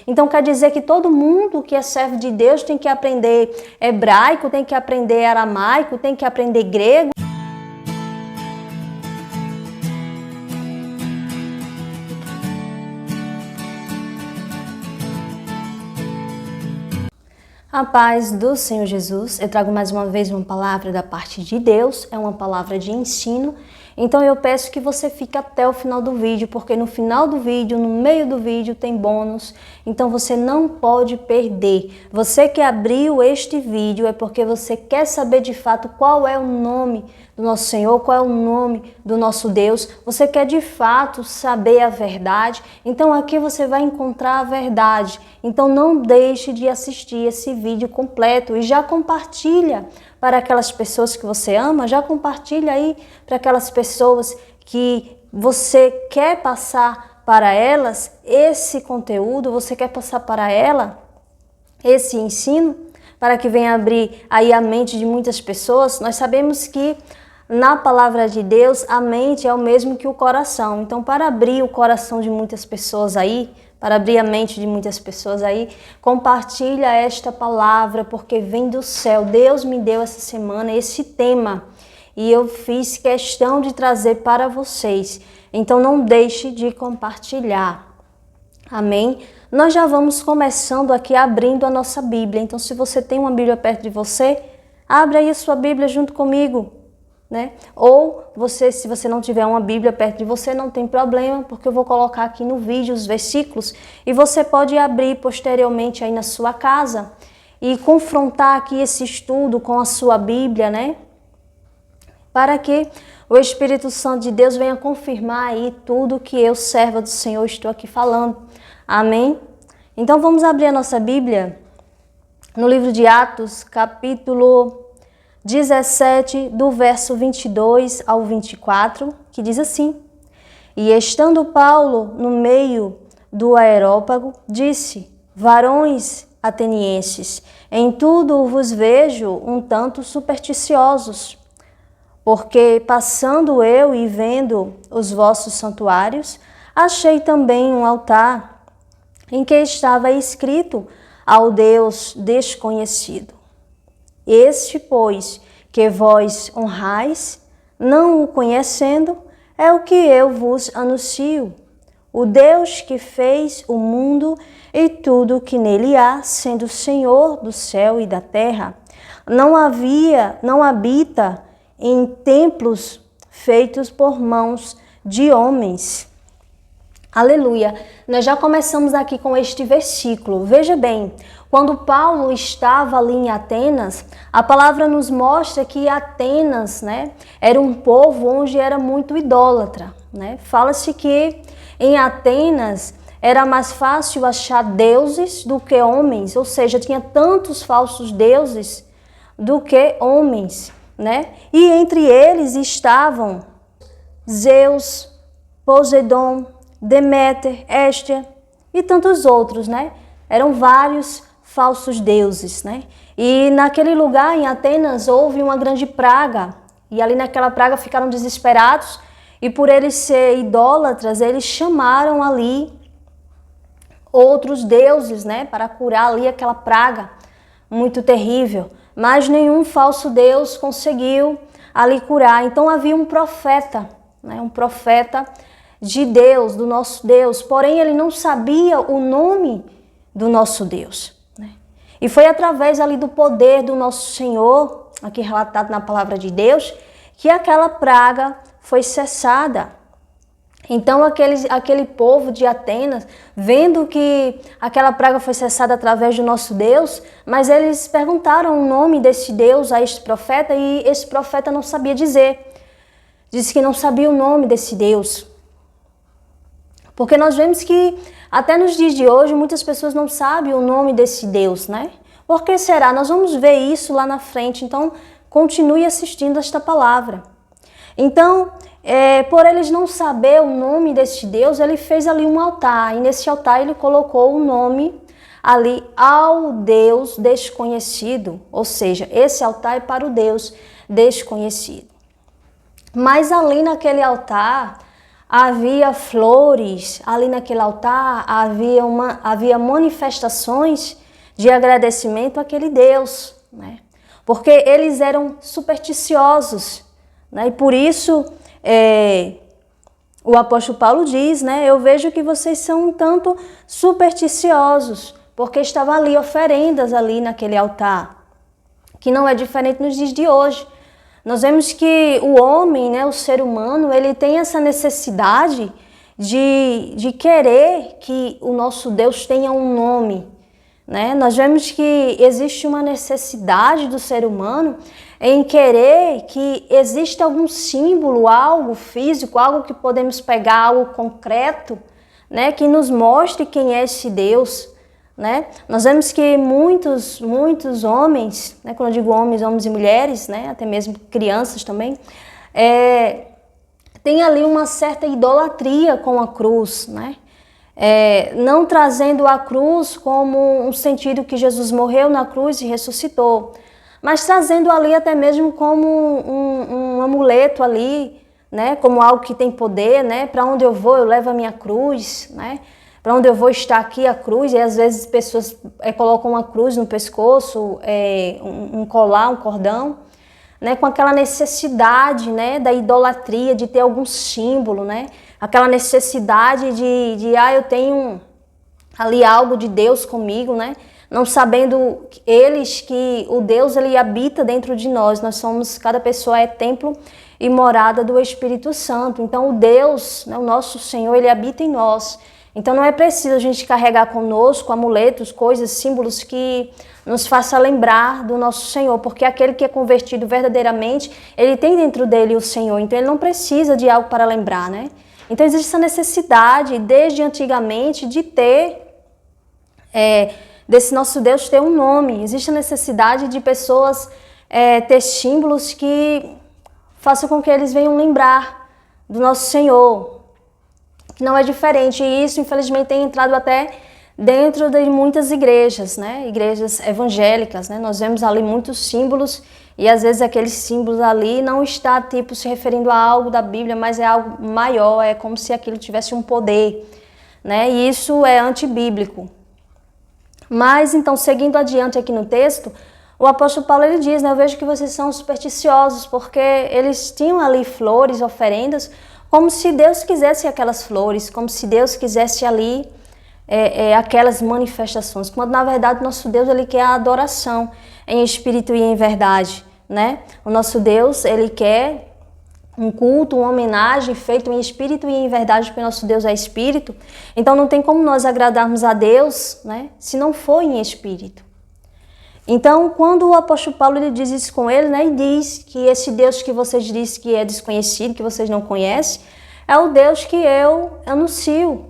Então quer dizer que todo mundo que é servo de Deus tem que aprender hebraico, tem que aprender aramaico, tem que aprender grego? A paz do Senhor Jesus, eu trago mais uma vez uma palavra da parte de Deus, é uma palavra de ensino, então eu peço que você fique até o final do vídeo, porque no final do vídeo, no meio do vídeo tem bônus, então você não pode perder. Você que abriu este vídeo é porque você quer saber de fato qual é o nome do nosso Senhor, qual é o nome do nosso Deus, você quer de fato saber a verdade, então aqui você vai encontrar a verdade. Então não deixe de assistir esse vídeo completo e já compartilha para aquelas pessoas que você ama, já compartilha aí para aquelas pessoas que você quer passar para elas esse conteúdo, você quer passar para ela esse ensino, para que venha abrir aí a mente de muitas pessoas. Nós sabemos que na palavra de Deus, a mente é o mesmo que o coração. Então, para abrir o coração de muitas pessoas aí, para abrir a mente de muitas pessoas aí, compartilha esta palavra, porque vem do céu. Deus me deu essa semana esse tema e eu fiz questão de trazer para vocês. Então, não deixe de compartilhar. Amém? Nós já vamos começando aqui abrindo a nossa Bíblia. Então, se você tem uma Bíblia perto de você, abra aí a sua Bíblia junto comigo. Né? Ou se você não tiver uma Bíblia perto de você, não tem problema, porque eu vou colocar aqui no vídeo os versículos e você pode abrir posteriormente aí na sua casa e confrontar aqui esse estudo com a sua Bíblia, né? Para que o Espírito Santo de Deus venha confirmar aí tudo que eu, serva do Senhor, estou aqui falando. Amém? Então vamos abrir a nossa Bíblia no livro de Atos, capítulo 17, do verso 22 ao 24, que diz assim: E estando Paulo no meio do aerópago, disse: Varões atenienses, em tudo vos vejo um tanto supersticiosos, porque passando eu e vendo os vossos santuários, achei também um altar em que estava escrito ao Deus desconhecido. Este, pois, que vós honrais, não o conhecendo, é o que eu vos anuncio. O Deus que fez o mundo e tudo o que nele há, sendo Senhor do céu e da terra, não habita em templos feitos por mãos de homens. Aleluia! Nós já começamos aqui com este versículo. Veja bem, quando Paulo estava ali em Atenas, a palavra nos mostra que Atenas, né, era um povo onde era muito idólatra, né? Fala-se que em Atenas era mais fácil achar deuses do que homens, ou seja, tinha tantos falsos deuses do que homens, né? E entre eles estavam Zeus, Poseidon, Deméter, Hestia e tantos outros, né? Eram vários falsos deuses, né? E naquele lugar, em Atenas, houve uma grande praga. E ali naquela praga ficaram desesperados. E por eles ser idólatras, eles chamaram ali outros deuses, né? Para curar ali aquela praga muito terrível. Mas nenhum falso deus conseguiu ali curar. Então havia um profeta, né? Um profeta de Deus, do nosso Deus, porém ele não sabia o nome do nosso Deus, né? E foi através ali do poder do nosso Senhor, aqui relatado na palavra de Deus, que aquela praga foi cessada. Então aquele povo de Atenas, vendo que aquela praga foi cessada através do nosso Deus, mas eles perguntaram o nome desse Deus a este profeta e esse profeta não sabia dizer. Disse que não sabia o nome desse Deus. Porque nós vemos que até nos dias de hoje muitas pessoas não sabem o nome desse Deus, né? Por que será? Nós vamos ver isso lá na frente, então continue assistindo esta palavra. Então, por eles não saber o nome desse Deus, ele fez ali um altar, e nesse altar ele colocou o nome ali ao Deus desconhecido, ou seja, esse altar é para o Deus desconhecido. Mas ali naquele altar, havia flores ali naquele altar, havia manifestações de agradecimento àquele Deus, né? Porque eles eram supersticiosos, né? E por isso o apóstolo Paulo diz, né? Eu vejo que vocês são um tanto supersticiosos, porque estavam ali oferendas ali naquele altar, que não é diferente nos dias de hoje. Nós vemos que o homem, né, o ser humano, ele tem essa necessidade de querer que o nosso Deus tenha um nome, né? Nós vemos que existe uma necessidade do ser humano em querer que exista algum símbolo, algo físico, algo que podemos pegar, algo concreto, né, que nos mostre quem é esse Deus, né? Nós vemos que muitos homens, né, quando eu digo homens e mulheres, né, até mesmo crianças também, tem ali uma certa idolatria com a cruz, né? Não trazendo a cruz como um sentido que Jesus morreu na cruz e ressuscitou, mas trazendo ali até mesmo como um amuleto ali, né, como algo que tem poder, né? Para onde eu vou, eu levo a minha cruz, né? Para onde eu vou está aqui a cruz, e às vezes pessoas colocam uma cruz no pescoço, um colar, um cordão, né, com aquela necessidade, né, da idolatria, de ter algum símbolo, né? Aquela necessidade eu tenho ali algo de Deus comigo, né? Não sabendo eles que o Deus, ele habita dentro de nós. Cada pessoa é templo e morada do Espírito Santo. Então o Deus, né, o nosso Senhor, ele habita em nós. Então não é preciso a gente carregar conosco amuletos, coisas, símbolos que nos façam lembrar do nosso Senhor, porque aquele que é convertido verdadeiramente, ele tem dentro dele o Senhor, então ele não precisa de algo para lembrar, né? Então existe essa necessidade, desde antigamente, de ter, desse nosso Deus ter um nome. Existe a necessidade de pessoas ter símbolos que façam com que eles venham lembrar do nosso Senhor, que não é diferente, e isso infelizmente tem entrado até dentro de muitas igrejas, né? Igrejas evangélicas, né? Nós vemos ali muitos símbolos e às vezes aqueles símbolos ali não está tipo se referindo a algo da Bíblia, mas é algo maior, é como se aquilo tivesse um poder, né? E isso é antibíblico. Mas então, seguindo adiante aqui no texto, o apóstolo Paulo ele diz, né? Eu vejo que vocês são supersticiosos, porque eles tinham ali flores, oferendas, como se Deus quisesse aquelas flores, como se Deus quisesse ali aquelas manifestações, quando na verdade nosso Deus ele quer a adoração em espírito e em verdade, né? O nosso Deus ele quer um culto, uma homenagem feito em espírito e em verdade, porque nosso Deus é espírito. Então não tem como nós agradarmos a Deus, né, se não for em espírito. Então, quando o apóstolo Paulo ele diz isso com ele, né, e diz que esse Deus que vocês dizem que é desconhecido, que vocês não conhecem, é o Deus que eu anuncio,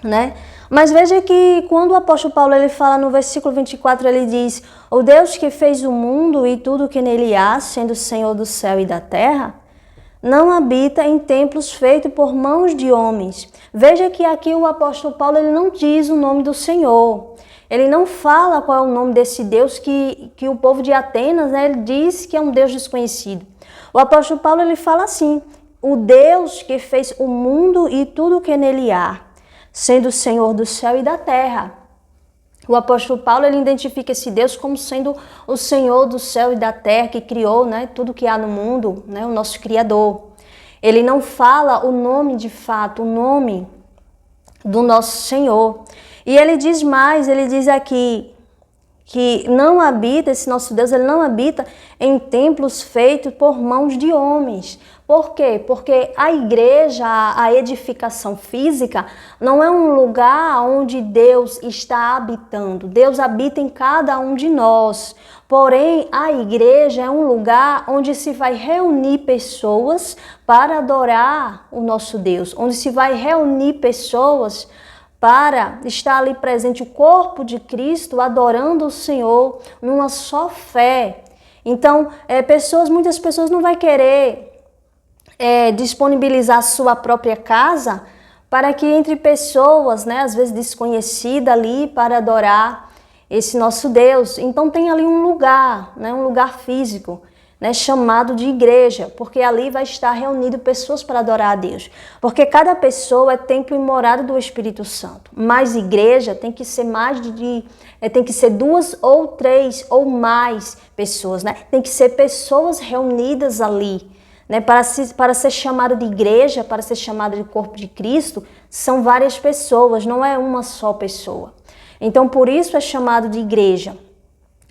né? Mas veja que quando o apóstolo Paulo ele fala no versículo 24, ele diz: o Deus que fez o mundo e tudo que nele há, sendo Senhor do céu e da terra, não habita em templos feitos por mãos de homens. Veja que aqui o apóstolo Paulo ele não diz o nome do Senhor. Ele não fala qual é o nome desse Deus que o povo de Atenas, né, ele diz que é um Deus desconhecido. O apóstolo Paulo ele fala assim: o Deus que fez o mundo e tudo que nele há, sendo o Senhor do céu e da terra. O apóstolo Paulo ele identifica esse Deus como sendo o Senhor do céu e da terra, que criou, né, tudo que há no mundo, né, o nosso Criador. Ele não fala o nome de fato, o nome do nosso Senhor. E ele diz mais, ele diz aqui que não habita, esse nosso Deus, ele não habita em templos feitos por mãos de homens. Por quê? Porque a igreja, a edificação física, não é um lugar onde Deus está habitando. Deus habita em cada um de nós. Porém, a igreja é um lugar onde se vai reunir pessoas para adorar o nosso Deus, onde se vai reunir pessoas para estar ali presente o corpo de Cristo, adorando o Senhor numa só fé. Então, muitas pessoas não vão querer disponibilizar sua própria casa para que entre pessoas, né, às vezes desconhecidas ali, para adorar esse nosso Deus. Então tem ali um lugar, né, um lugar físico, né, chamado de igreja, porque ali vai estar reunido pessoas para adorar a Deus. Porque cada pessoa é templo e morada do Espírito Santo. Mas igreja tem que ser tem que ser 2 ou 3 ou mais pessoas, né? Tem que ser pessoas reunidas ali, né? Para ser chamada de igreja, para ser chamada de corpo de Cristo, são várias pessoas, não é uma só pessoa. Então, por isso é chamado de igreja.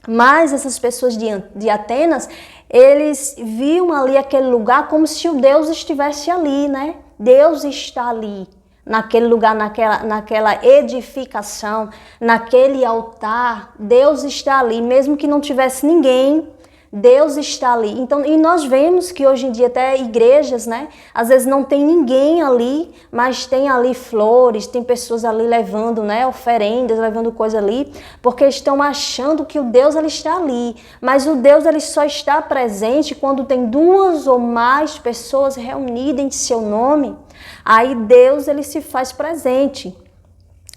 Mas essas pessoas de Atenas, eles viam ali aquele lugar como se o Deus estivesse ali, né? Deus está ali, naquele lugar, naquela edificação, naquele altar. Deus está ali, mesmo que não tivesse ninguém, Deus está ali. Então, e nós vemos que hoje em dia até igrejas, né? Às vezes não tem ninguém ali, mas tem ali flores, tem pessoas ali levando, né? Oferendas, levando coisa ali, porque estão achando que o Deus ele está ali. Mas o Deus ele só está presente quando tem 2 ou mais pessoas reunidas em seu nome. Aí Deus ele se faz presente.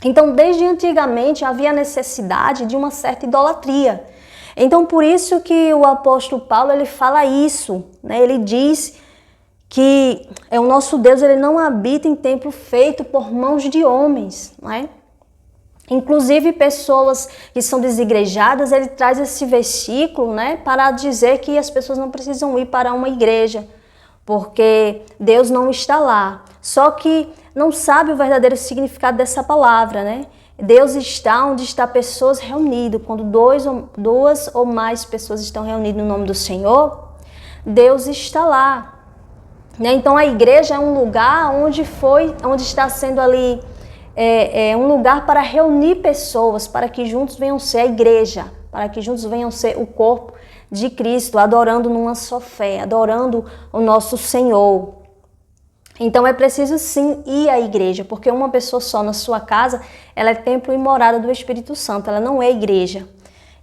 Então, desde antigamente havia necessidade de uma certa idolatria. Então, por isso que o apóstolo Paulo, ele fala isso, né? Ele diz que o nosso Deus, ele não habita em templo feito por mãos de homens, não é? Inclusive, pessoas que são desigrejadas, ele traz esse versículo, né? Para dizer que as pessoas não precisam ir para uma igreja, porque Deus não está lá. Só que não sabe o verdadeiro significado dessa palavra, né? Deus está onde está pessoas reunidas. Quando 2 ou mais pessoas estão reunidas no nome do Senhor, Deus está lá. Então a igreja é um lugar onde está sendo ali um lugar para reunir pessoas, para que juntos venham ser a igreja, para que juntos venham ser o corpo de Cristo, adorando numa só fé, adorando o nosso Senhor. Então é preciso sim ir à igreja, porque uma pessoa só na sua casa, ela é templo e morada do Espírito Santo, ela não é igreja.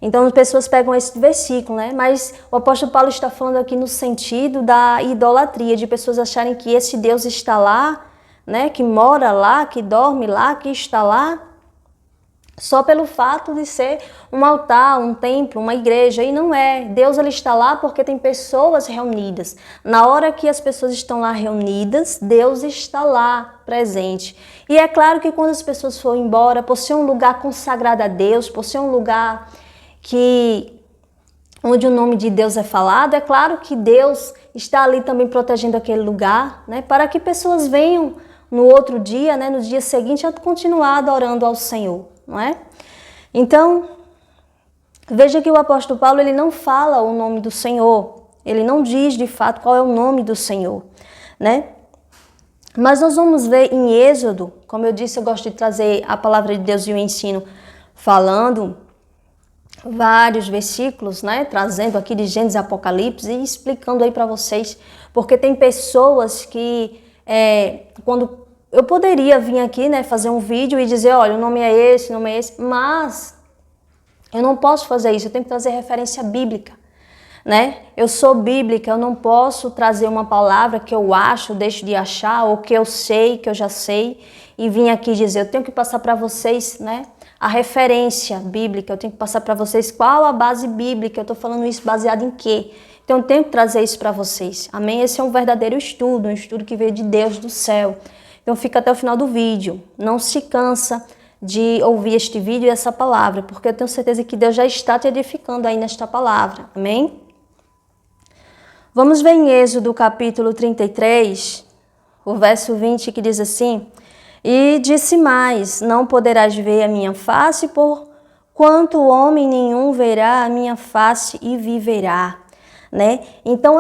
Então as pessoas pegam esse versículo, né? Mas o apóstolo Paulo está falando aqui no sentido da idolatria, de pessoas acharem que esse Deus está lá, né? Que mora lá, que dorme lá, que está lá, só pelo fato de ser um altar, um templo, uma igreja. E não é. Deus ele está lá porque tem pessoas reunidas. Na hora que as pessoas estão lá reunidas, Deus está lá presente. E é claro que quando as pessoas forem embora, por ser um lugar consagrado a Deus, por ser um lugar onde o nome de Deus é falado, é claro que Deus está ali também protegendo aquele lugar, né, para que pessoas venham no outro dia, né, no dia seguinte, a continuar adorando ao Senhor, não é? Então, veja que o apóstolo Paulo ele não fala o nome do Senhor, ele não diz de fato qual é o nome do Senhor, né? Mas nós vamos ver em Êxodo, como eu disse, eu gosto de trazer a palavra de Deus e o ensino falando vários versículos, né, trazendo aqui de Gênesis e Apocalipse e explicando aí para vocês, porque tem pessoas que quando eu poderia vir aqui, né, fazer um vídeo e dizer, olha, o nome é esse, mas eu não posso fazer isso, eu tenho que trazer referência bíblica, né? Eu sou bíblica, eu não posso trazer uma palavra que eu acho, deixo de achar, ou que eu sei, que eu já sei, e vim aqui dizer, eu tenho que passar para vocês, né, a referência bíblica, eu tenho que passar para vocês qual a base bíblica, eu estou falando isso baseado em quê? Então eu tenho que trazer isso para vocês, amém? Esse é um verdadeiro estudo, um estudo que veio de Deus do céu. Então fica até o final do vídeo, não se cansa de ouvir este vídeo e essa palavra, porque eu tenho certeza que Deus já está te edificando aí nesta palavra, amém? Vamos ver em Êxodo capítulo 33, o verso 20, que diz assim, e disse mais, não poderás ver a minha face, porquanto homem nenhum verá a minha face e viverá. Né? Então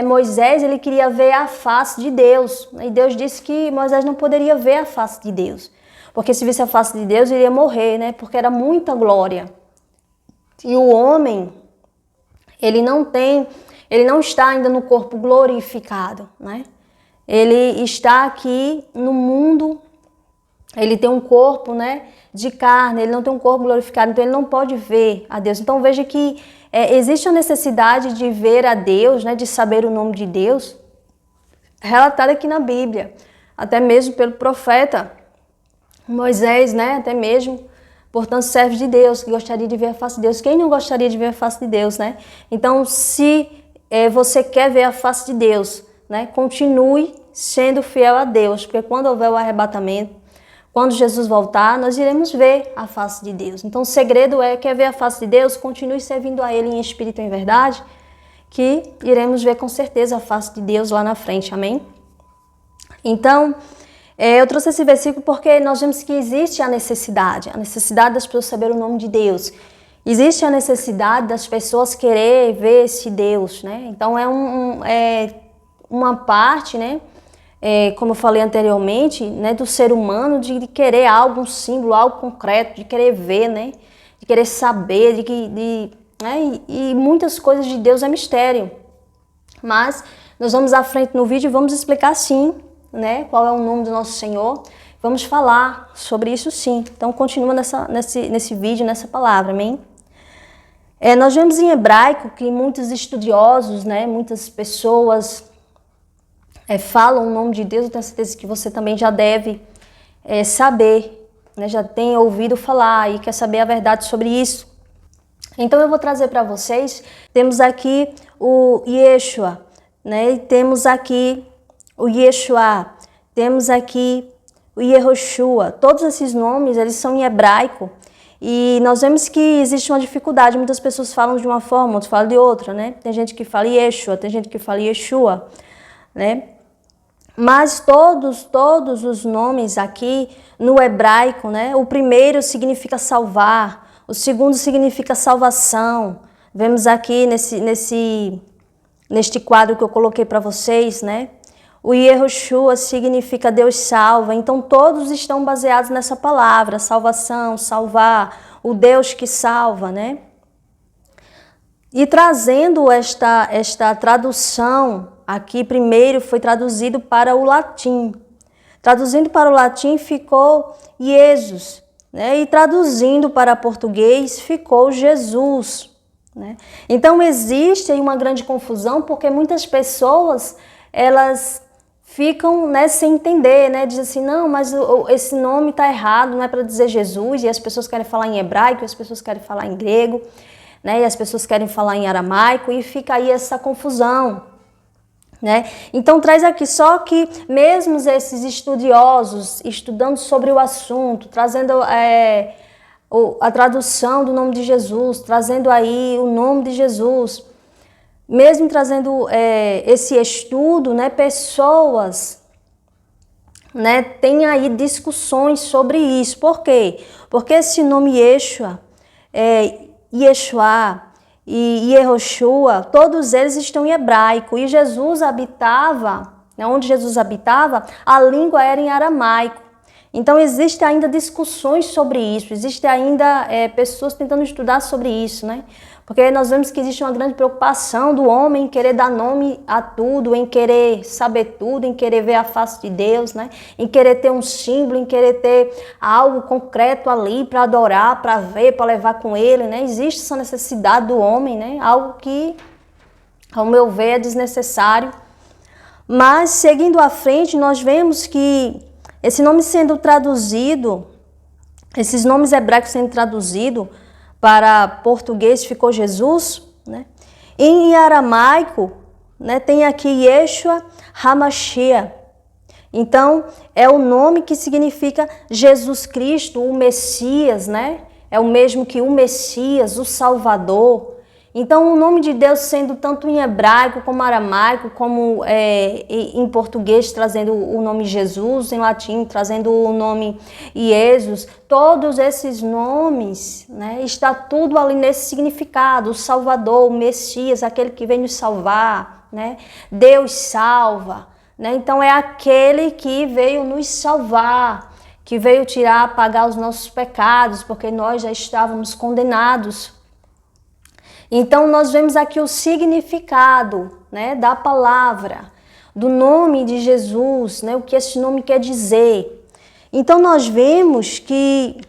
Moisés ele queria ver a face de Deus, e Deus disse que Moisés não poderia ver a face de Deus, porque se visse a face de Deus ele ia morrer, né? Porque era muita glória. E o homem ele não está ainda no corpo glorificado, né? Ele está aqui no mundo, ele tem um corpo, né, de carne, ele não tem um corpo glorificado, então ele não pode ver a Deus. Então veja que existe a necessidade de ver a Deus, né, de saber o nome de Deus, relatado aqui na Bíblia, até mesmo pelo profeta Moisés, né, até mesmo, portanto, servo de Deus, que gostaria de ver a face de Deus. Quem não gostaria de ver a face de Deus, né? Então, se você quer ver a face de Deus, né? Continue sendo fiel a Deus, porque quando houver o arrebatamento, quando Jesus voltar, nós iremos ver a face de Deus. Então o segredo quer ver a face de Deus, continue servindo a Ele em espírito e em verdade, que iremos ver com certeza a face de Deus lá na frente, amém? Então, eu trouxe esse versículo porque nós vemos que existe a necessidade das pessoas saberem o nome de Deus. Existe a necessidade das pessoas querer ver esse Deus, né? Então é uma parte, né? Como eu falei anteriormente, né? Do ser humano de querer algo, um símbolo, algo concreto, de querer ver, né? De querer saber, né? E muitas coisas de Deus é mistério. Mas nós vamos à frente no vídeo e vamos explicar sim, né? Qual é o nome do nosso Senhor. Vamos falar sobre isso sim. Então continua nesse vídeo, nessa palavra, amém? Nós vemos em hebraico que muitos estudiosos, né, muitas pessoas falam o nome de Deus. Eu tenho certeza que você também já deve saber, né, já tem ouvido falar e quer saber a verdade sobre isso. Então eu vou trazer para vocês, temos aqui o Yeshua, né, e temos aqui o Yeshua, temos aqui o Yehoshua. Todos esses nomes, eles são em hebraico. E nós vemos que existe uma dificuldade, muitas pessoas falam de uma forma, outros falam de outra, né? Tem gente que fala Yeshua, tem gente que fala Yeshua, né? Mas todos os nomes aqui no hebraico, né? O primeiro significa salvar, o segundo significa salvação. Vemos aqui neste quadro que eu coloquei para vocês, né? O Yehoshua significa Deus salva, então todos estão baseados nessa palavra, salvação, salvar, o Deus que salva, né? E trazendo esta tradução aqui, primeiro foi traduzido para o latim. Traduzindo para o latim ficou Jesus, né? E traduzindo para português ficou Jesus, né? Então existe aí uma grande confusão, porque muitas pessoas, elas ficam, né, sem entender, né? Diz assim, não, mas esse nome está errado, não é para dizer Jesus, e as pessoas querem falar em hebraico, as pessoas querem falar em grego, né? E as pessoas querem falar em aramaico, e fica aí essa confusão, né? Então traz aqui, só que mesmo esses estudiosos estudando sobre o assunto, trazendo a tradução do nome de Jesus, trazendo aí o nome de Jesus, mesmo trazendo esse estudo, né, pessoas, né, têm aí discussões sobre isso. Por quê? Porque esse nome Yeshua, Yeshua e Yehoshua, todos eles estão em hebraico. E Jesus habitava, né, onde Jesus habitava, a língua era em aramaico. Então existem ainda discussões sobre isso, existem ainda pessoas tentando estudar sobre isso, né? Porque nós vemos que existe uma grande preocupação do homem em querer dar nome a tudo, em querer saber tudo, em querer ver a face de Deus, né? Em querer ter um símbolo, em querer ter algo concreto ali para adorar, para ver, para levar com ele, né? Existe essa necessidade do homem, né? Algo que, ao meu ver, é desnecessário. Mas, seguindo à frente, nós vemos que esse nome sendo traduzido, esses nomes hebraicos sendo traduzidos para português ficou Jesus, né? Em aramaico, né, tem aqui Yeshua HaMashiach. Então, é o nome que significa Jesus Cristo, o Messias, né? É o mesmo que o Messias, o Salvador. Então, o nome de Deus sendo tanto em hebraico como aramaico, como em português trazendo o nome Jesus, em latim trazendo o nome Jesus, todos esses nomes, né, está tudo ali nesse significado, o Salvador, o Messias, aquele que vem nos salvar, né? Deus salva, né? Então é aquele que veio nos salvar, que veio tirar, pagar os nossos pecados, porque nós já estávamos condenados. Então, nós vemos aqui o significado, né, da palavra, do nome de Jesus, né, o que esse nome quer dizer. Então, nós vemos que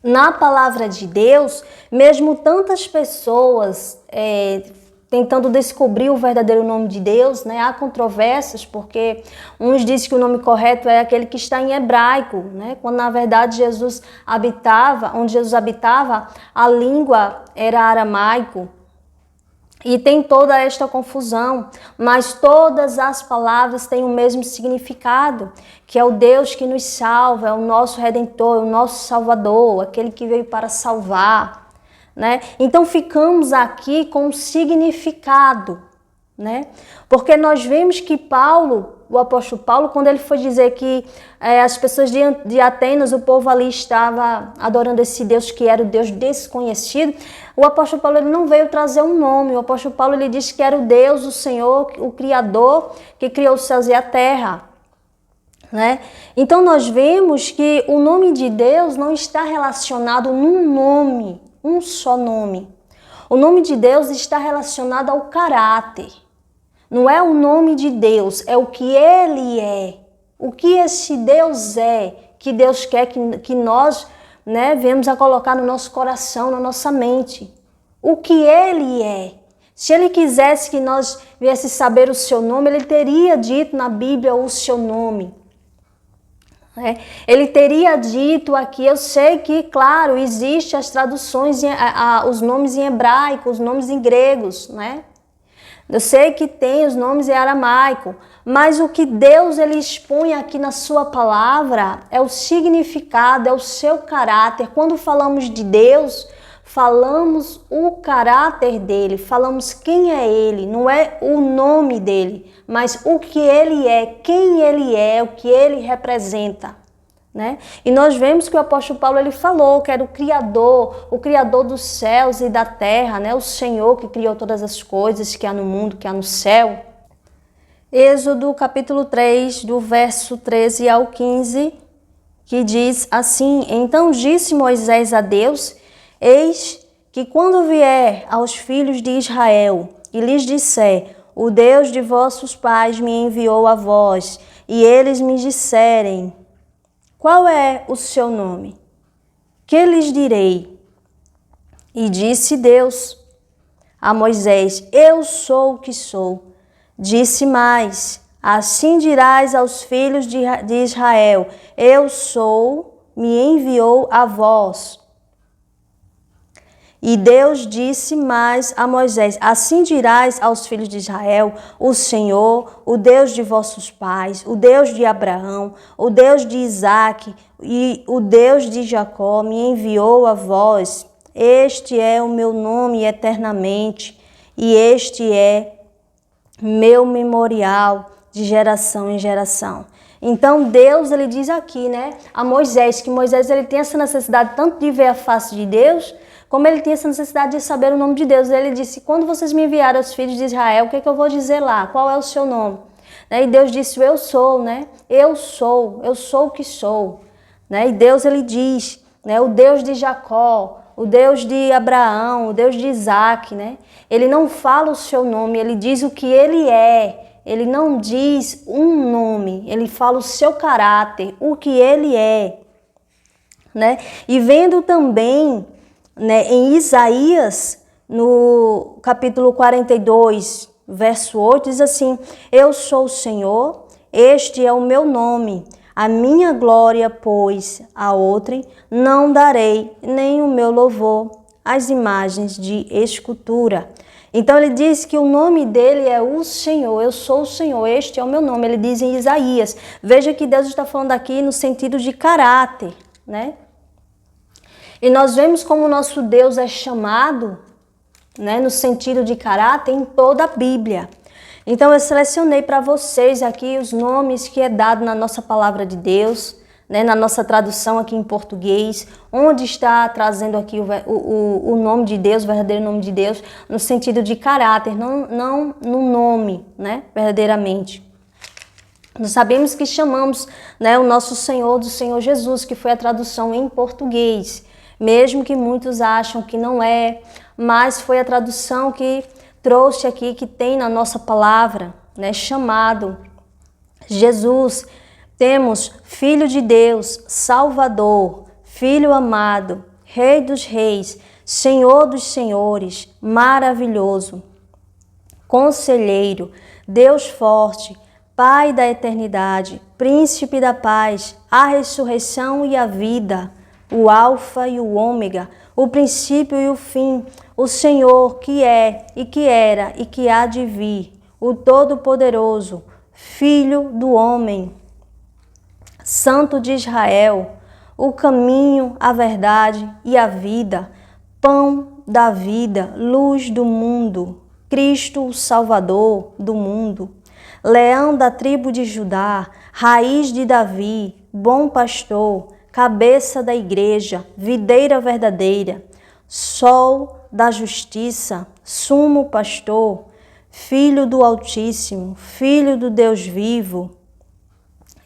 na palavra de Deus, mesmo tantas pessoas tentando descobrir o verdadeiro nome de Deus, né, há controvérsias, porque uns dizem que o nome correto é aquele que está em hebraico, né, quando na verdade Jesus habitava, onde Jesus habitava, a língua era aramaico. E tem toda esta confusão, mas todas as palavras têm o mesmo significado, que é o Deus que nos salva, é o nosso Redentor, é o nosso Salvador, aquele que veio para salvar, né? Então ficamos aqui com um significado, né? Porque nós vemos que Paulo, o apóstolo Paulo, quando ele foi dizer que as pessoas de Atenas, o povo ali estava adorando esse Deus que era o Deus desconhecido, o apóstolo Paulo ele não veio trazer um nome. O apóstolo Paulo ele disse que era o Deus, o Senhor, o Criador, que criou os céus e a terra, né? Então nós vemos que o nome de Deus não está relacionado num nome, um só nome. O nome de Deus está relacionado ao caráter. Não é o nome de Deus, é o que Ele é. O que esse Deus é, que Deus quer que nós, né, venhamos a colocar no nosso coração, na nossa mente. O que Ele é. Se Ele quisesse que nós viesse saber o seu nome, Ele teria dito na Bíblia o seu nome. Ele teria dito aqui, eu sei que, claro, existem as traduções, os nomes em hebraico, os nomes em gregos, né? Eu sei que tem os nomes em aramaico, mas o que Deus ele expõe aqui na sua palavra é o significado, é o seu caráter. Quando falamos de Deus, falamos o caráter dele, falamos quem é ele, não é o nome dele, mas o que ele é, quem ele é, o que ele representa. Né? E nós vemos que o apóstolo Paulo ele falou que era o Criador dos céus e da terra, né? O Senhor que criou todas as coisas que há no mundo, que há no céu. Êxodo capítulo 3, do verso 13 ao 15, que diz assim: Então disse Moisés a Deus, eis que quando vier aos filhos de Israel e lhes disser, o Deus de vossos pais me enviou a vós, e eles me disserem, qual é o seu nome? Que lhes direi? E disse Deus a Moisés, eu sou o que sou. Disse mais, assim dirás aos filhos de Israel, eu sou, me enviou a vós. E Deus disse mais a Moisés, assim dirás aos filhos de Israel, o Senhor, o Deus de vossos pais, o Deus de Abraão, o Deus de Isaque e o Deus de Jacó me enviou a vós. Este é o meu nome eternamente e este é meu memorial de geração em geração. Então Deus ele diz aqui, né, a Moisés, que Moisés ele tem essa necessidade tanto de ver a face de Deus, como ele tinha essa necessidade de saber o nome de Deus. Ele disse, quando vocês me enviarem aos filhos de Israel, o que é que eu vou dizer lá? Qual é o seu nome? E Deus disse, eu sou, né? Eu sou o que sou. E Deus ele diz, né, o Deus de Jacó, o Deus de Abraão, o Deus de Isaque, né? Ele não fala o seu nome, ele diz o que ele é. Ele não diz um nome, ele fala o seu caráter, o que ele é. Né? E vendo também, né, em Isaías, no capítulo 42, verso 8, diz assim, eu sou o Senhor, este é o meu nome, a minha glória, pois, a outrem não darei, nem o meu louvor às imagens de escultura. Então ele diz que o nome dele é o Senhor, eu sou o Senhor, este é o meu nome, ele diz em Isaías. Veja que Deus está falando aqui no sentido de caráter, né? E nós vemos como o nosso Deus é chamado, né, no sentido de caráter em toda a Bíblia. Então eu selecionei para vocês aqui os nomes que é dado na nossa palavra de Deus, né, na nossa tradução aqui em português, onde está trazendo aqui o nome de Deus, o verdadeiro nome de Deus, no sentido de caráter, não no nome, né, verdadeiramente. Nós sabemos que chamamos, né, o nosso Senhor do Senhor Jesus, que foi a tradução em português. Mesmo que muitos acham que não é, mas foi a tradução que trouxe aqui, que tem na nossa palavra, né, chamado Jesus. Temos Filho de Deus, Salvador, Filho amado, Rei dos reis, Senhor dos senhores, maravilhoso, Conselheiro, Deus forte, Pai da eternidade, Príncipe da paz, a ressurreição e a vida, o Alfa e o Ômega, o princípio e o fim, o Senhor que é e que era e que há de vir, o Todo-Poderoso, Filho do Homem, Santo de Israel, o caminho, a verdade e a vida, Pão da vida, luz do mundo, Cristo, o Salvador do mundo, Leão da tribo de Judá, raiz de Davi, bom pastor, cabeça da igreja, videira verdadeira, sol da justiça, sumo pastor, Filho do Altíssimo, Filho do Deus vivo,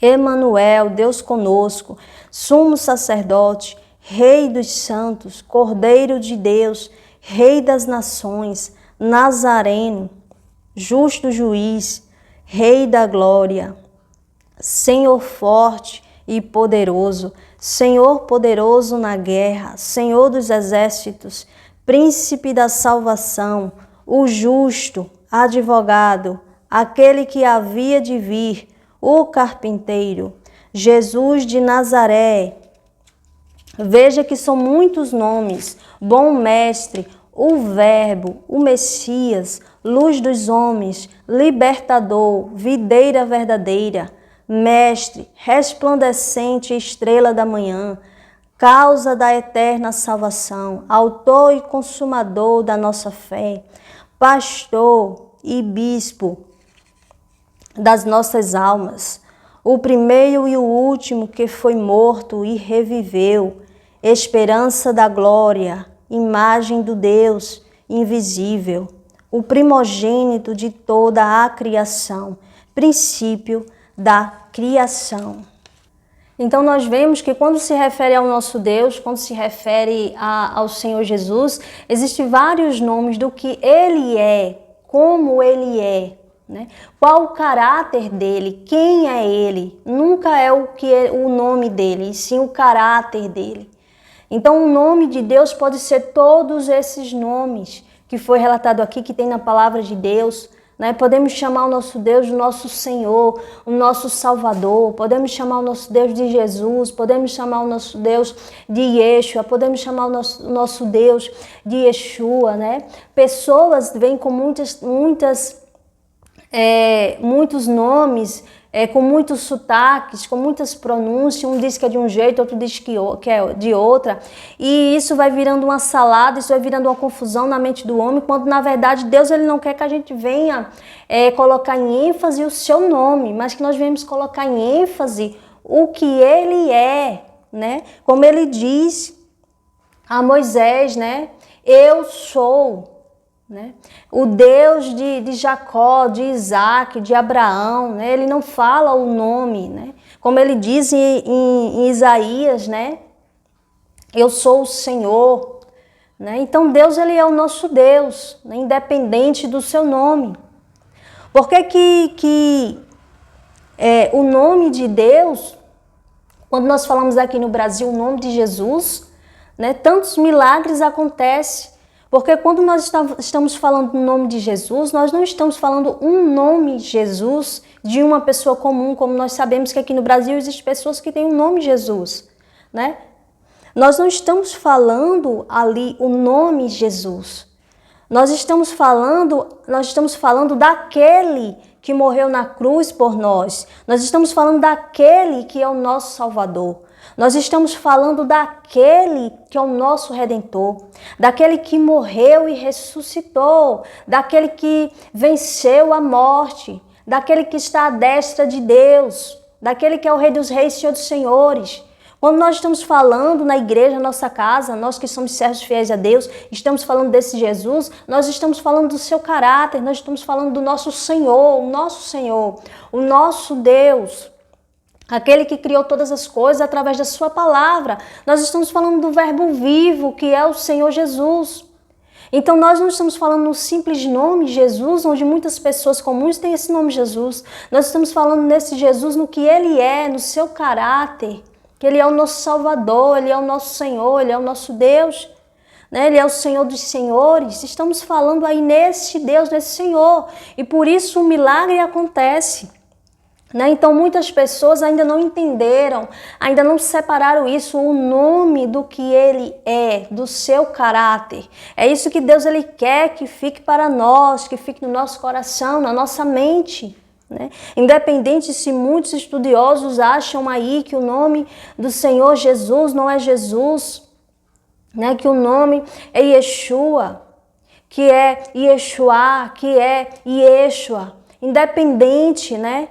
Emanuel, Deus conosco, sumo sacerdote, Rei dos santos, Cordeiro de Deus, Rei das nações, Nazareno, justo juiz, Rei da glória, Senhor forte e poderoso, Senhor poderoso na guerra, Senhor dos exércitos, Príncipe da salvação, o justo, advogado, aquele que havia de vir, o carpinteiro, Jesus de Nazaré. Veja que são muitos nomes, bom mestre, o Verbo, o Messias, luz dos homens, libertador, videira verdadeira, mestre, resplandecente estrela da manhã, causa da eterna salvação, autor e consumador da nossa fé, pastor e bispo das nossas almas, o primeiro e o último que foi morto e reviveu, esperança da glória, imagem do Deus invisível, o primogênito de toda a criação, princípio da criação. Então nós vemos que quando se refere ao nosso Deus, quando se refere ao Senhor Jesus, existem vários nomes do que Ele é, como Ele é, né? Qual o caráter dele, quem é Ele, nunca é o nome dele, e sim o caráter dele. Então o nome de Deus pode ser todos esses nomes que foi relatado aqui, que tem na palavra de Deus, né? Podemos chamar o nosso Deus de nosso Senhor, o nosso Salvador, podemos chamar o nosso Deus de Jesus, podemos chamar o nosso Deus de Yeshua, podemos chamar o nosso Deus de Yeshua, né? Pessoas vêm com muitos nomes, com muitos sotaques, com muitas pronúncias, um diz que é de um jeito, outro diz que é de outra, e isso vai virando uma salada, isso vai virando uma confusão na mente do homem, quando na verdade Deus ele não quer que a gente venha colocar em ênfase o seu nome, mas que nós venhamos colocar em ênfase o que Ele é, né? Como Ele diz a Moisés, né? Eu sou. Né? O Deus de Jacó, de Isaac, de Abraão, né? Ele não fala o nome, né? Como ele diz em Isaías, né? Eu sou o Senhor, né? Então Deus ele é o nosso Deus, né? Independente do seu nome. Por que o nome de Deus, quando nós falamos aqui no Brasil o nome de Jesus, né? Tantos milagres acontecem. Porque quando nós estamos falando do nome de Jesus, nós não estamos falando um nome Jesus de uma pessoa comum, como nós sabemos que aqui no Brasil existem pessoas que têm o nome Jesus, né? Nós não estamos falando ali o nome Jesus. Nós estamos falando daquele que morreu na cruz por nós. Nós estamos falando daquele que é o nosso Salvador. Nós estamos falando daquele que é o nosso Redentor, daquele que morreu e ressuscitou, daquele que venceu a morte, daquele que está à destra de Deus, daquele que é o Rei dos Reis e Senhor dos Senhores. Quando nós estamos falando na igreja, na nossa casa, nós que somos servos fiéis a Deus, estamos falando desse Jesus, nós estamos falando do seu caráter, nós estamos falando do nosso Senhor, o nosso Deus. Aquele que criou todas as coisas através da sua palavra. Nós estamos falando do Verbo vivo, que é o Senhor Jesus. Então nós não estamos falando no simples nome Jesus, onde muitas pessoas comuns têm esse nome Jesus. Nós estamos falando nesse Jesus no que Ele é, no seu caráter, que Ele é o nosso Salvador, Ele é o nosso Senhor, Ele é o nosso Deus, né? Ele é o Senhor dos senhores. Estamos falando aí nesse Deus, nesse Senhor. E por isso o milagre acontece. né? Então muitas pessoas ainda não entenderam, ainda não separaram isso, o nome do que ele é, do seu caráter. É isso que Deus ele quer que fique para nós, que fique no nosso coração, na nossa mente, né? Independente se muitos estudiosos acham aí que o nome do Senhor Jesus não é Jesus, né? Que o nome é Yeshua, que é Yeshua, que é Yeshua. Independente, né,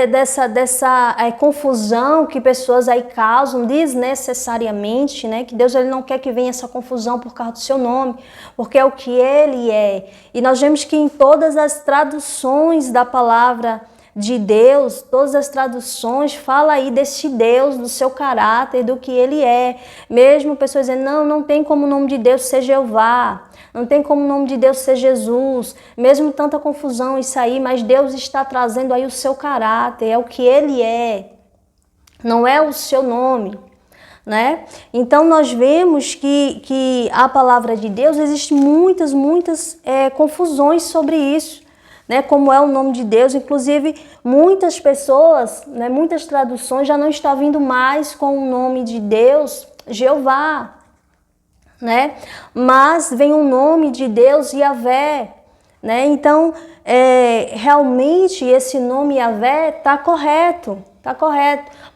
dessa confusão que pessoas aí causam desnecessariamente, né, que Deus ele não quer que venha essa confusão por causa do seu nome, porque é o que ele é. E nós vemos que em todas as traduções da palavra de Deus, todas as traduções fala aí desse Deus, do seu caráter, do que ele é. Mesmo pessoas dizendo, não tem como o nome de Deus ser Jeová, não tem como o nome de Deus ser Jesus, mesmo tanta confusão isso aí, mas Deus está trazendo aí o seu caráter, é o que ele é, não é o seu nome, né? Então nós vemos que a palavra de Deus, existe muitas confusões sobre isso, né? Como é o nome de Deus, inclusive muitas pessoas, né, muitas traduções já não estão vindo mais com o nome de Deus, Jeová, né? Mas vem o nome de Deus Yahvé, né? Então, realmente esse nome Yahvé está correto,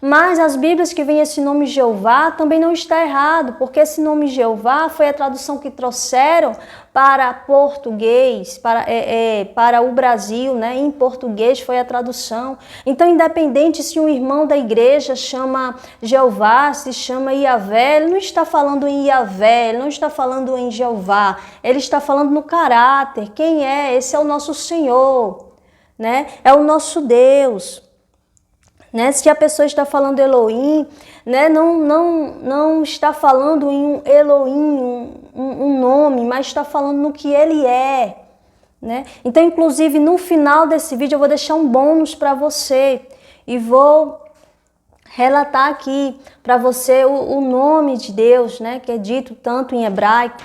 mas as Bíblias que vem esse nome Jeová também não está errado, porque esse nome Jeová foi a tradução que trouxeram para português, para o Brasil, né? Em português foi a tradução. Então, independente se um irmão da igreja chama Jeová, se chama Yahvé, ele não está falando em Yahvé, ele não está falando em Jeová, ele está falando no caráter. Quem é? Esse é o nosso Senhor, né? É o nosso Deus. Né? Se a pessoa está falando Elohim, né? não está falando em um Elohim, um nome, mas está falando no que ele é. Né? Então, inclusive, no final desse vídeo eu vou deixar um bônus para você e vou relatar aqui para você o nome de Deus, né? Que é dito tanto em hebraico.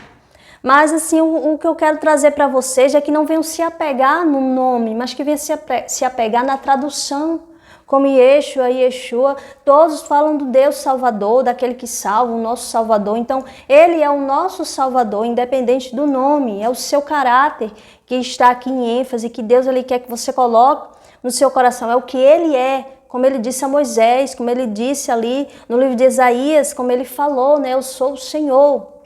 Mas assim, o que eu quero trazer para vocês é que não venham se apegar no nome, mas que venham se apegar na tradução. Como Yeshua, Yeshua, todos falam do Deus Salvador, daquele que salva, o nosso Salvador. Então, ele é o nosso Salvador, independente do nome, é o seu caráter que está aqui em ênfase, que Deus ele quer que você coloque no seu coração, é o que ele é, como ele disse a Moisés, como ele disse ali no livro de Isaías, como ele falou, né? Eu sou o Senhor.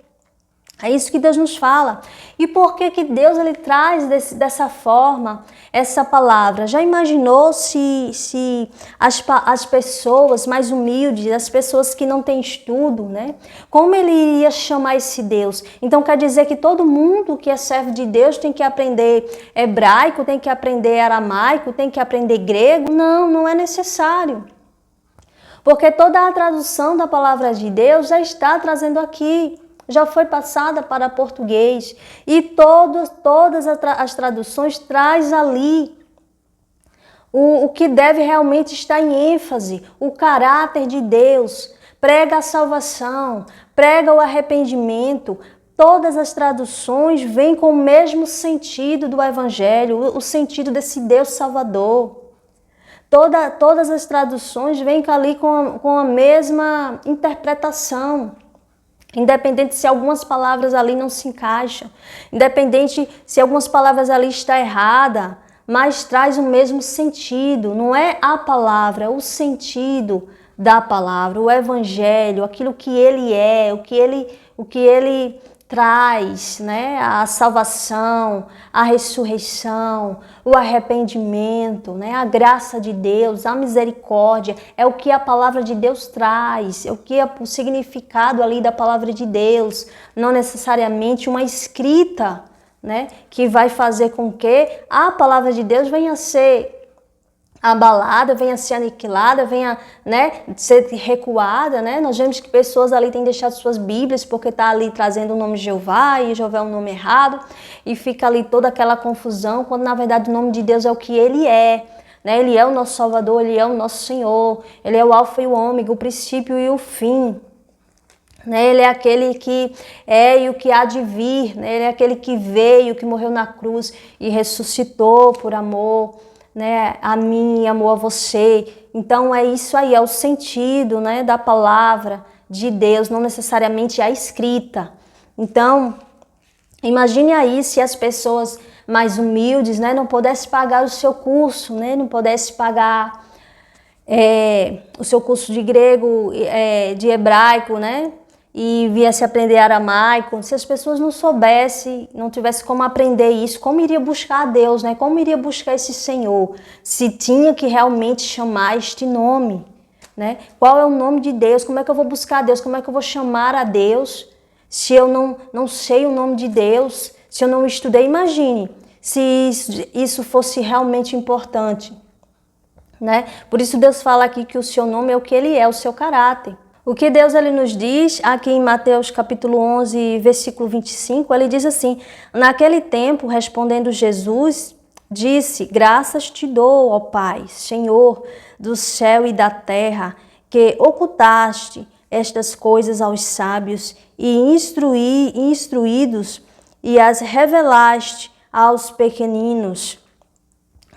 É isso que Deus nos fala. E por que Deus ele traz dessa forma essa palavra? Já imaginou se as pessoas mais humildes, as pessoas que não têm estudo, né? Como ele iria chamar esse Deus? Então quer dizer que todo mundo que é servo de Deus tem que aprender hebraico, tem que aprender aramaico, tem que aprender grego? Não, não é necessário. Porque toda a tradução da palavra de Deus já está trazendo aqui. Já foi passada para português e todas as traduções traz ali o que deve realmente estar em ênfase, o caráter de Deus, prega a salvação, prega o arrependimento. Todas as traduções vêm com o mesmo sentido do Evangelho, o sentido desse Deus Salvador. Todas as traduções vêm ali com a mesma interpretação. Independente se algumas palavras ali não se encaixam, independente se algumas palavras ali estão erradas, mas traz o mesmo sentido, não é a palavra, é o sentido da palavra, o evangelho, aquilo que ele é, o que ele traz, né? A salvação, a ressurreição, o arrependimento, né? A graça de Deus, a misericórdia, é o que a palavra de Deus traz, é o que é o significado ali da palavra de Deus, não necessariamente uma escrita, né? Que vai fazer com que a palavra de Deus venha a ser abalada, venha a ser aniquilada, venha, né, ser recuada, né? Nós vemos que pessoas ali têm deixado suas Bíblias porque está ali trazendo o nome de Jeová e Jeová é um nome errado e fica ali toda aquela confusão, quando na verdade o nome de Deus é o que ele é, né? Ele é o nosso Salvador, ele é o nosso Senhor, ele é o alfa e o ômega, o princípio e o fim. Né? Ele é aquele que é e o que há de vir, né? Ele é aquele que veio, que morreu na cruz e ressuscitou por amor, né, a mim, amou a você. Então é isso aí, é o sentido, né, da palavra de Deus, não necessariamente a escrita. Então, imagine aí se as pessoas mais humildes, né, não pudessem pagar o seu curso, né, não pudessem pagar o seu curso de grego, de hebraico, né, e viesse aprender aramaico. Se as pessoas não soubessem, não tivessem como aprender isso, como iria buscar a Deus, né? Como iria buscar esse Senhor? Se tinha que realmente chamar este nome, né? Qual é o nome de Deus? Como é que eu vou buscar a Deus? Como é que eu vou chamar a Deus se eu não sei o nome de Deus? Se eu não estudei? Imagine se isso fosse realmente importante, né? Por isso Deus fala aqui que o seu nome é o que ele é, o seu caráter. O que Deus ele nos diz aqui em Mateus capítulo 11, versículo 25, ele diz assim: naquele tempo, respondendo Jesus, disse: graças te dou, ó Pai, Senhor do céu e da terra, que ocultaste estas coisas aos sábios e instruídos e as revelaste aos pequeninos.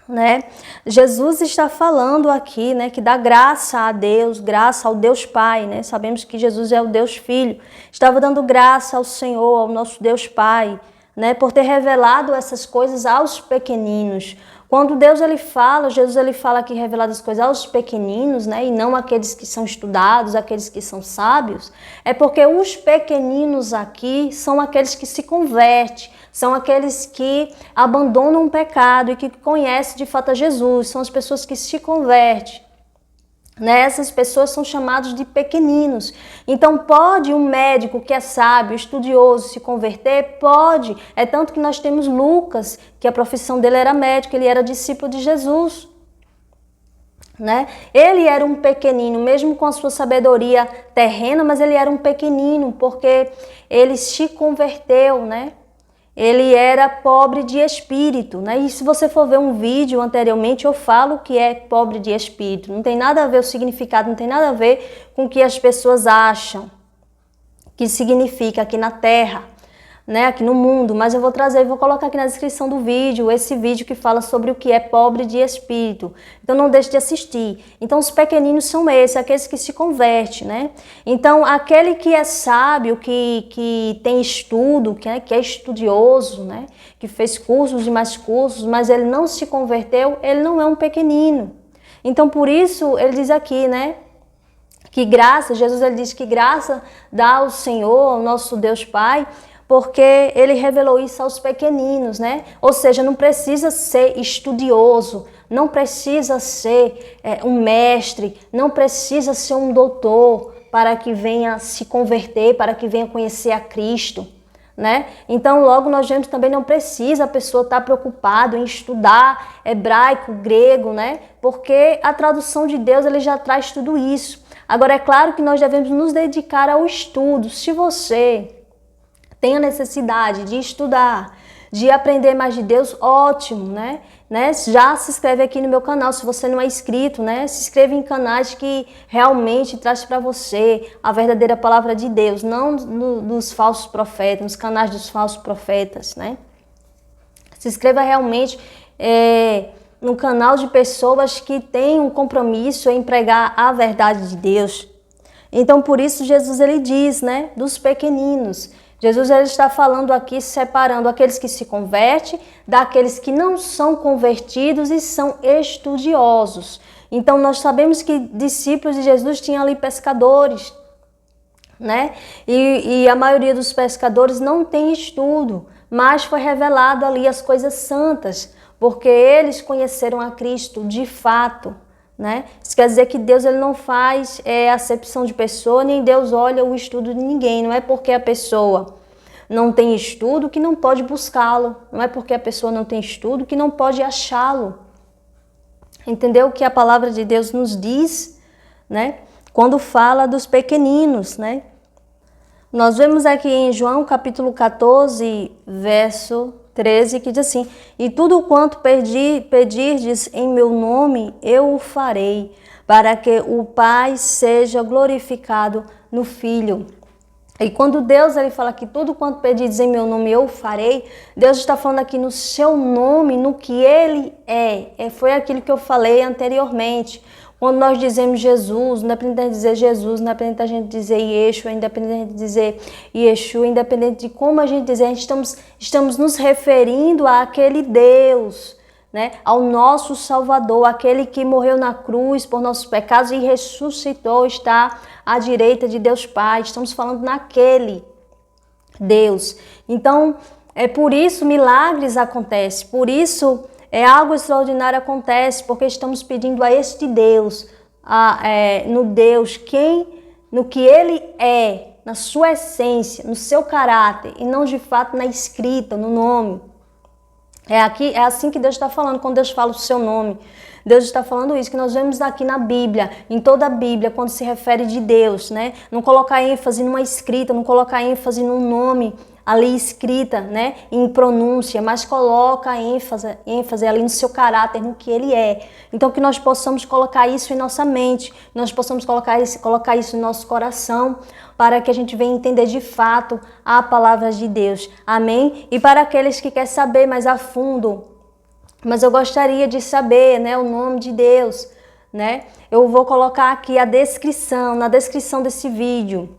Né? Jesus está falando aqui, né, que dá graça a Deus, graça ao Deus Pai, né? Sabemos que Jesus é o Deus Filho. Estava dando graça ao Senhor, ao nosso Deus Pai, né, por ter revelado essas coisas aos pequeninos. Quando Deus ele fala, Jesus ele fala que revelado as coisas aos pequeninos, né, e não aqueles que são estudados, aqueles que são sábios, é porque os pequeninos aqui são aqueles que se convertem, são aqueles que abandonam o pecado e que conhecem de fato a Jesus, são as pessoas que se convertem. Né? Essas pessoas são chamadas de pequeninos. Então pode um médico que é sábio, estudioso, se converter? Pode. É tanto que nós temos Lucas, que a profissão dele era médico, ele era discípulo de Jesus. Né? Ele era um pequenino, mesmo com a sua sabedoria terrena, mas ele era um pequenino, porque ele se converteu, né? Ele era pobre de espírito, né? E se você for ver um vídeo anteriormente, eu falo que é pobre de espírito. Não tem nada a ver o significado, não tem nada a ver com o que as pessoas acham que significa aqui na Terra, né? Aqui no mundo. Mas eu vou trazer, vou colocar aqui na descrição do vídeo, esse vídeo que fala sobre o que é pobre de espírito. Então não deixe de assistir. Então os pequeninos são esses, aqueles que se convertem, né? Então aquele que é sábio, que tem estudo, que é estudioso, né? Que fez cursos e mais cursos, mas ele não se converteu, ele não é um pequenino. Então por isso ele diz aqui, né? Que graça, Jesus ele diz que graça dá ao Senhor, ao nosso Deus Pai, porque ele revelou isso aos pequeninos, né? Ou seja, não precisa ser estudioso, não precisa ser um mestre, não precisa ser um doutor para que venha se converter, para que venha conhecer a Cristo, né? Então, logo nós vemos também não precisa a pessoa estar preocupada em estudar hebraico, grego, né? Porque a tradução de Deus ele já traz tudo isso. Agora, é claro que nós devemos nos dedicar ao estudo. Se você tem a necessidade de estudar, de aprender mais de Deus, ótimo, né? Já se inscreve aqui no meu canal, se você não é inscrito, né? Se inscreva em canais que realmente traz para você a verdadeira palavra de Deus, não dos falsos profetas, nos canais dos falsos profetas, né? Se inscreva realmente no canal de pessoas que têm um compromisso em pregar a verdade de Deus. Então, por isso, Jesus ele diz, né? Dos pequeninos. Jesus ele está falando aqui, separando aqueles que se convertem daqueles que não são convertidos e são estudiosos. Então, nós sabemos que discípulos de Jesus tinham ali pescadores, né? E a maioria dos pescadores não tem estudo, mas foi revelado ali as coisas santas, porque eles conheceram a Cristo de fato. Né? Isso quer dizer que Deus ele não faz acepção de pessoa, nem Deus olha o estudo de ninguém. Não é porque a pessoa não tem estudo que não pode buscá-lo. Não é porque a pessoa não tem estudo que não pode achá-lo. Entendeu o que a palavra de Deus nos diz, né? Quando fala dos pequeninos, né? Nós vemos aqui em João capítulo 14, verso 13, que diz assim: e tudo quanto pedirdes em meu nome, eu o farei, para que o Pai seja glorificado no Filho. E quando Deus ele fala que tudo quanto pedides em meu nome eu farei, Deus está falando aqui no seu nome, no que Ele é. Foi aquilo que eu falei anteriormente. Quando nós dizemos Jesus, independente de dizer Jesus, independente da gente dizer Yeshua, independente da gente dizer Yeshua, independente de como a gente dizer, estamos nos referindo àquele Deus, né? Ao nosso Salvador, aquele que morreu na cruz por nossos pecados e ressuscitou, está à direita de Deus Pai. Estamos falando naquele Deus. Então, é por isso milagres acontecem, por isso algo extraordinário acontece, porque estamos pedindo a este Deus, no Deus, no que Ele é, na sua essência, no seu caráter, e não de fato na escrita, no nome. É assim que Deus está falando, quando Deus fala o seu nome. Deus está falando isso, que nós vemos aqui na Bíblia, em toda a Bíblia, quando se refere de Deus, né? Não colocar ênfase numa escrita, não colocar ênfase num nome ali escrita, né? Em pronúncia, mas coloca ênfase ali no seu caráter, no que Ele é. Então que nós possamos colocar isso em nossa mente, nós possamos colocar isso em nosso coração, para que a gente venha entender de fato a palavra de Deus. Amém? E para aqueles que querem saber mais a fundo, mas eu gostaria de saber, né, o nome de Deus, né? Eu vou colocar aqui na descrição desse vídeo,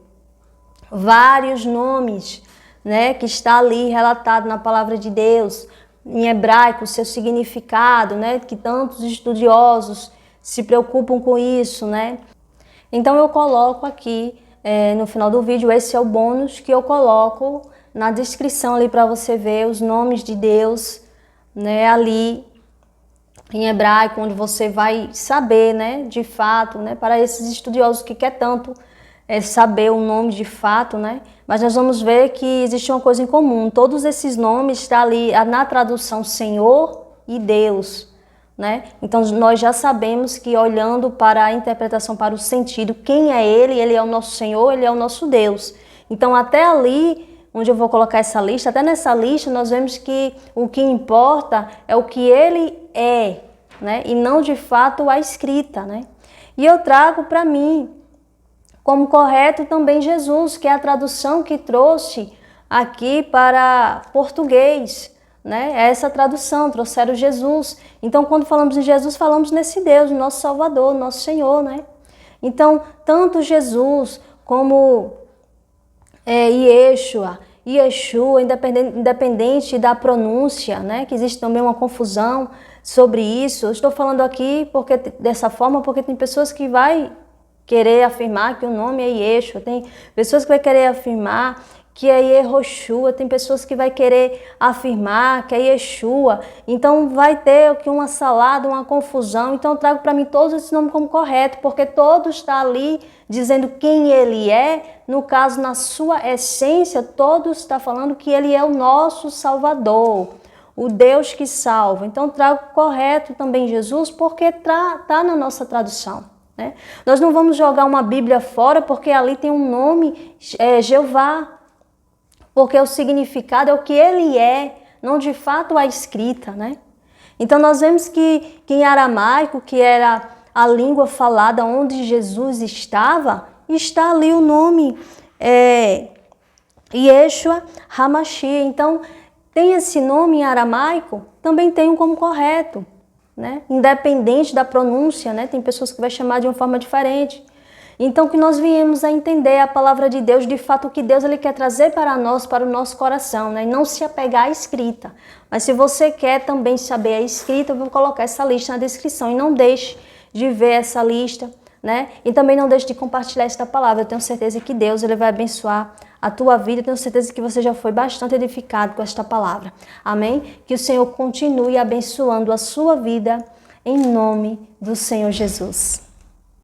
vários nomes, né, que está ali relatado na palavra de Deus, em hebraico, o seu significado, né, que tantos estudiosos se preocupam com isso, né? Então eu coloco aqui no final do vídeo, esse é o bônus que eu coloco na descrição ali para você ver os nomes de Deus, né, ali em hebraico, onde você vai saber, né, de fato, né, para esses estudiosos que quer tanto saber o nome de fato, né, mas nós vamos ver que existe uma coisa em comum, todos esses nomes estão ali na tradução Senhor e Deus, né, então nós já sabemos que olhando para a interpretação, para o sentido, quem é Ele? Ele é o nosso Senhor, Ele é o nosso Deus, então até ali onde eu vou colocar essa lista, até nessa lista nós vemos que o que importa é o que Ele é, né? E não de fato a escrita, né? E eu trago para mim como correto também Jesus, que é a tradução que trouxe aqui para português, né? Essa tradução, trouxeram Jesus. Então quando falamos em Jesus, falamos nesse Deus, nosso Salvador, nosso Senhor, né? Então, tanto Jesus como Yeshua, independente da pronúncia, né? Que existe também uma confusão sobre isso. Eu estou falando aqui dessa forma porque tem pessoas que vai querer afirmar que o nome é Yeshua, tem pessoas que vai querer afirmar que é Yehoshua, tem pessoas que vai querer afirmar que é Yeshua. Então vai ter aqui uma salada, uma confusão. Então eu trago para mim todos esses nomes como correto, porque todos está ali dizendo quem Ele é. No caso, na sua essência, todos está falando que Ele é o nosso Salvador, o Deus que salva. Então trago correto também Jesus, porque está na nossa tradução, né? Nós não vamos jogar uma Bíblia fora, porque ali tem um nome, Jeová, porque o significado é o que Ele é, não de fato a escrita, né? Então nós vemos que em aramaico, que era a língua falada onde Jesus estava, está ali o nome Yeshua HaMashiach. Então tem esse nome em aramaico, também tem um como correto, né? Independente da pronúncia, né? Tem pessoas que vai chamar de uma forma diferente. Então que nós viemos a entender a palavra de Deus, de fato o que Deus Ele quer trazer para nós, para o nosso coração, né? E não se apegar à escrita. Mas se você quer também saber a escrita, eu vou colocar essa lista na descrição. E não deixe de ver essa lista, né? E também não deixe de compartilhar esta palavra. Eu tenho certeza que Deus Ele vai abençoar a tua vida. Eu tenho certeza que você já foi bastante edificado com esta palavra. Amém? Que o Senhor continue abençoando a sua vida em nome do Senhor Jesus.